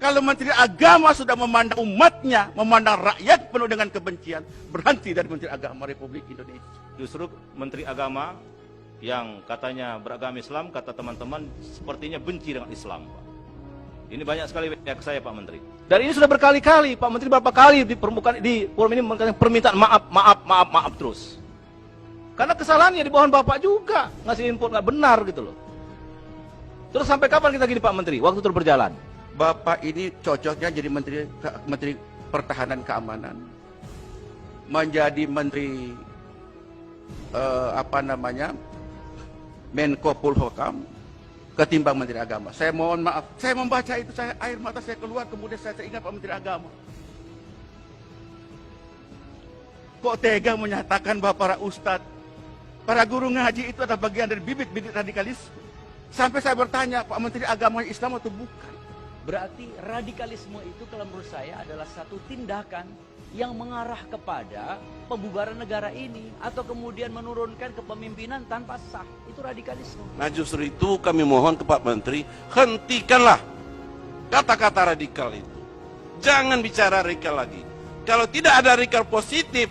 Kalau Menteri Agama sudah memandang umatnya, memandang rakyat penuh dengan kebencian, berhenti dari Menteri Agama Republik Indonesia. Justru Menteri Agama yang katanya beragama Islam, kata teman-teman, sepertinya benci dengan Islam, Pak. Ini banyak sekali pihak saya, Pak Menteri. Dan ini sudah berkali-kali, Pak Menteri berapa kali di permukaan di forum ini mengatakan permintaan maaf terus. Karena kesalahannya di bawah Bapak juga ngasih input nggak benar gitu loh. Terus sampai kapan kita gini, Pak Menteri? Waktu terus berjalan. Bapak ini cocoknya jadi Menteri Pertahanan Keamanan, menjadi Menteri Menko Polhukam ketimbang Menteri Agama. Saya mohon maaf, saya membaca itu, air mata saya keluar, kemudian saya ingat Pak Menteri Agama. Kok tega menyatakan bahwa para ustadz, para guru ngaji itu adalah bagian dari bibit-bibit radikalisme. Sampai saya bertanya, Pak Menteri Agama Islam atau bukan? Berarti radikalisme itu kalau menurut saya adalah satu tindakan yang mengarah kepada pembubaran negara ini atau kemudian menurunkan kepemimpinan tanpa sah. Itu radikalisme. Nah justru itu kami mohon ke Pak Menteri, hentikanlah kata-kata radikal itu. Jangan bicara radikal lagi. Kalau tidak ada radikal positif,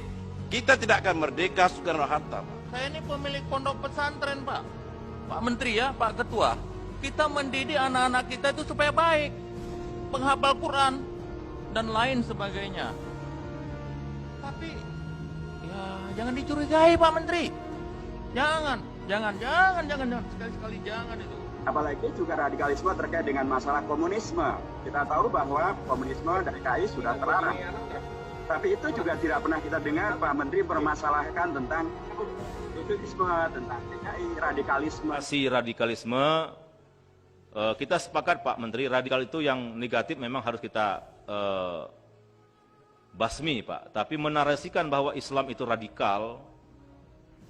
kita tidak akan merdeka Soekarno-Hatta. Saya ini pemilik pondok pesantren, Pak. Pak Menteri ya, Pak Ketua. Kita mendidik anak-anak kita itu supaya baik, penghafal Quran dan lain sebagainya. Tapi ya jangan dicurigai, Pak Menteri. Jangan sekali-sekali jangan itu. Apalagi juga radikalisme terkait dengan masalah komunisme. Kita tahu bahwa komunisme dari KI sudah terlarang. Tapi itu juga tidak pernah kita dengar Pak Menteri bermasalahkan tentang komunisme, tentang PKI, radikalisme. Radikalisme, kita sepakat Pak Menteri, radikal itu yang negatif memang harus kita basmi Pak. Tapi menarasikan bahwa Islam itu radikal,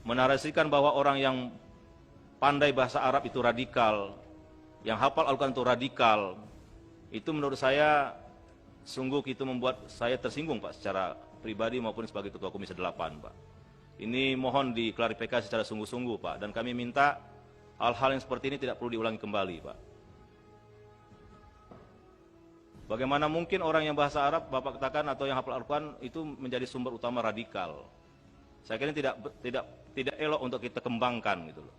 menarasikan bahwa orang yang pandai bahasa Arab itu radikal, yang hafal Al-Quran itu radikal, itu menurut saya sungguh itu membuat saya tersinggung Pak, secara pribadi maupun sebagai Ketua Komisi 8 Pak. Ini mohon diklarifikasi secara sungguh-sungguh Pak, dan kami minta hal-hal yang seperti ini tidak perlu diulangi kembali Pak. Bagaimana mungkin orang yang bahasa Arab Bapak katakan atau yang hafal Al-Quran itu menjadi sumber utama radikal? Saya kira tidak elok untuk kita kembangkan gitu loh.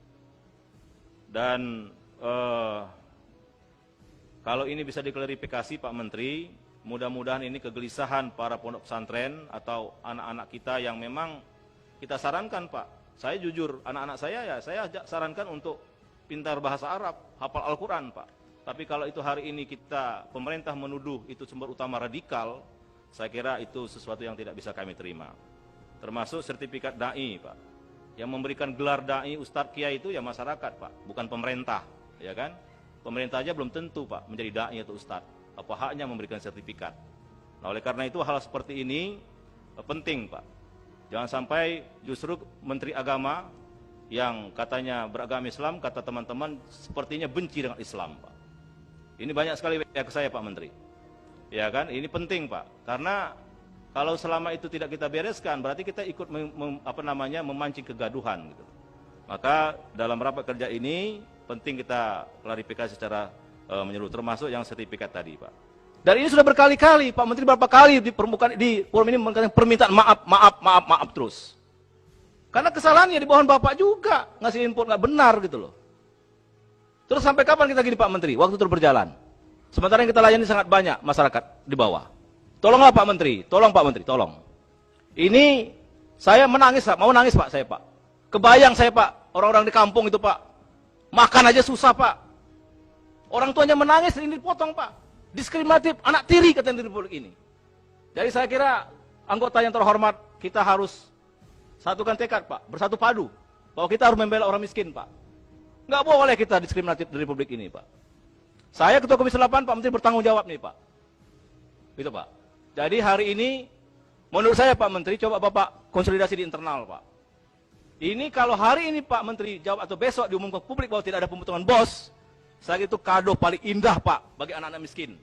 Dan kalau ini bisa diklarifikasi Pak Menteri, mudah-mudahan ini kegelisahan para pondok pesantren atau anak-anak kita yang memang kita sarankan Pak. Saya jujur, anak-anak saya sarankan untuk pintar bahasa Arab, hafal Al-Quran Pak. Tapi kalau itu hari ini pemerintah menuduh itu sumber utama radikal, saya kira itu sesuatu yang tidak bisa kami terima. Termasuk sertifikat da'i Pak. Yang memberikan gelar da'i, ustadz, kiai itu ya masyarakat Pak, bukan pemerintah, ya kan? Pemerintah aja belum tentu Pak menjadi da'i atau ustadz. Apa haknya memberikan sertifikat? Nah, oleh karena itu hal seperti ini penting Pak. Jangan sampai justru Menteri Agama yang katanya beragama Islam, kata teman-teman, sepertinya benci dengan Islam Pak. Ini banyak sekali pihak saya Pak Menteri. Ya kan? Ini penting Pak. Karena kalau selama itu tidak kita bereskan, berarti kita ikut memancing kegaduhan gitu. Maka dalam rapat kerja ini penting kita klarifikasi secara menyeluruh, termasuk yang sertifikat tadi Pak. Dan ini sudah berkali-kali Pak Menteri berapa kali di permukaan di forum ini mengatakan permintaan maaf terus. Karena kesalahannya di bawah Bapak juga ngasih input nggak benar gitu loh. Terus sampai kapan kita gini Pak Menteri? Waktu terus berjalan. Sementara yang kita layani sangat banyak masyarakat di bawah. Tolonglah Pak Menteri, tolong Pak Menteri, tolong. Ini saya menangis, mau nangis Pak saya Pak. Kebayang saya Pak, orang-orang di kampung itu Pak. Makan aja susah Pak. Orang tuanya menangis, ini dipotong Pak. Diskriminatif, anak tiri katanya di Republik ini. Jadi saya kira anggota yang terhormat, kita harus satukan tekad Pak, bersatu padu. Bahwa kita harus membela orang miskin Pak. Nggak boleh kita diskriminatif di Republik ini Pak. Saya Ketua Komisi 8, Pak Menteri bertanggung jawab nih Pak. Gitu Pak. Jadi hari ini, menurut saya Pak Menteri, coba Bapak konsolidasi di internal Pak. Ini kalau hari ini Pak Menteri jawab atau besok diumumkan ke publik bahwa tidak ada pemotongan bos, saya kira itu kado paling indah Pak bagi anak-anak miskin.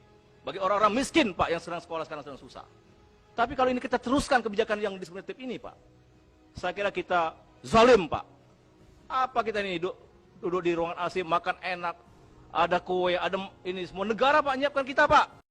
Bagi orang-orang miskin Pak yang sedang sekolah sekarang sedang susah. Tapi kalau ini kita teruskan kebijakan yang diskriminatif ini Pak, saya kira kita zalim Pak. Apa kita ini duduk di ruangan AC, makan enak, ada kue, ada ini semua negara Pak nyiapkan kita Pak.